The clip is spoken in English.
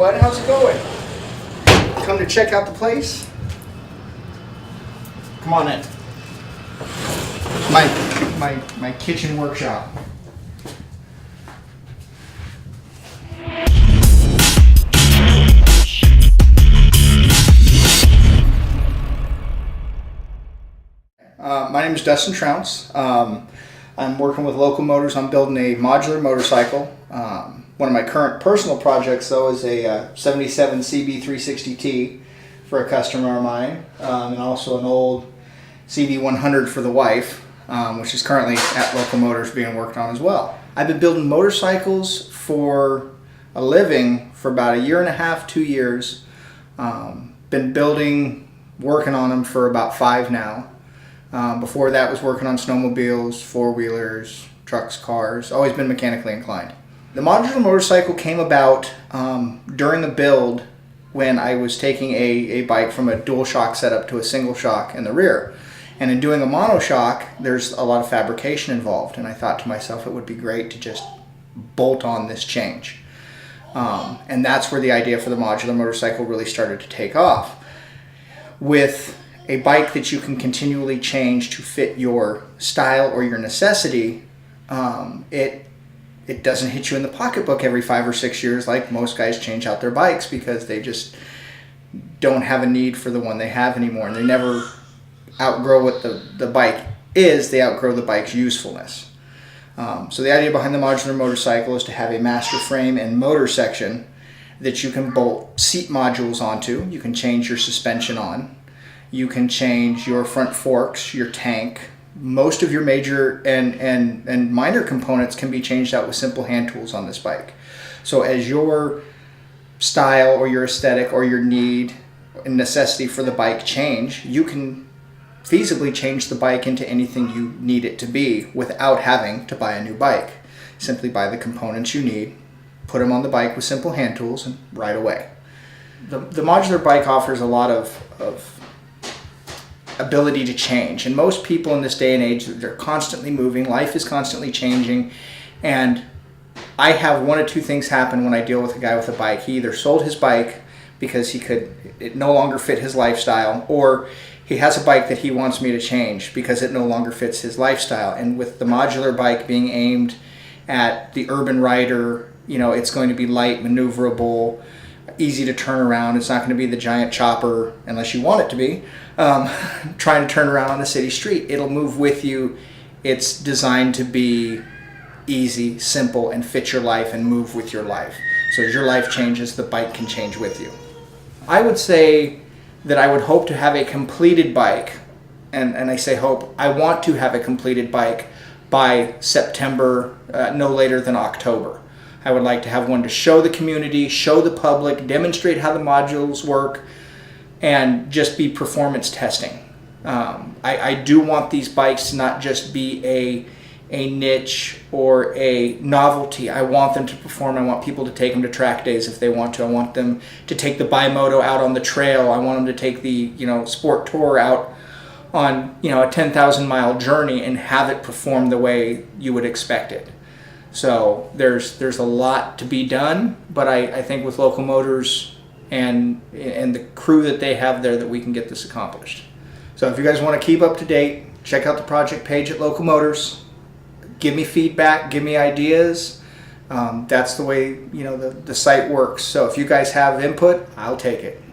bud. How's it going? Come to check out the place? Come on in. My kitchen workshop. My name is Dustin Trounce. I'm working with Local Motors. I'm building a modular motorcycle. One of my current personal projects, though, is a 77 CB360T for a customer of mine, and also an old CB100 for the wife, which is currently at Local Motors being worked on as well. I've been building motorcycles for a living for about 1.5 years, 2 years. Been working on them for about 5 now. Before that was working on snowmobiles, four-wheelers, trucks, cars, always been mechanically inclined. The modular motorcycle came about during a build when I was taking a bike from a dual shock setup to a single shock in the rear. And in doing a monoshock, there's a lot of fabrication involved, and I thought to myself it would be great to just bolt on this change. And that's where the idea for the modular motorcycle really started to take off. With a bike that you can continually change to fit your style or your necessity, it doesn't hit you in the pocketbook every 5 or 6 years like most guys change out their bikes because they just don't have a need for the one they have anymore, and they never outgrow what the bike is, they outgrow the bike's usefulness. So the idea behind the modular motorcycle is to have a master frame and motor section that you can bolt seat modules onto. You can change your suspension on. You can change your front forks, your tank. Most of your major and minor components can be changed out with simple hand tools on this bike. So as your style or your aesthetic or your need and necessity for the bike change, you can feasibly change the bike into anything you need it to be without having to buy a new bike. Simply buy the components you need, put them on the bike with simple hand tools, and ride away. The modular bike offers a lot of ability to change, and most people in this day and age, they're constantly moving, life is constantly changing, and I have one of two things happen when I deal with a guy with a bike. He either sold his bike because it no longer fit his lifestyle, or he has a bike that he wants me to change because it no longer fits his lifestyle. And with the modular bike being aimed at the urban rider, it's going to be light, maneuverable, easy to turn around. It's not going to be the giant chopper, unless you want it to be, trying to turn around on a city street. It'll move with you. It's designed to be easy, simple, and fit your life and move with your life. So as your life changes, the bike can change with you. I would say that I would hope to have a completed bike, and I say hope, I want to have a completed bike by September, no later than October. I would like to have one to show the community, show the public, demonstrate how the modules work, and just be performance testing. I do want these bikes to not just be a niche or a novelty. I want them to perform. I want people to take them to track days if they want to. I want them to take the Bimoto out on the trail. I want them to take the Sport Tour out on a 10,000 mile journey and have it perform the way you would expect it. So there's a lot to be done, but I think with Local Motors and the crew that they have there, that we can get this accomplished. So if you guys want to keep up to date, check out the project page at Local Motors. Give me feedback, give me ideas. That's the way the site works. So if you guys have input, I'll take it.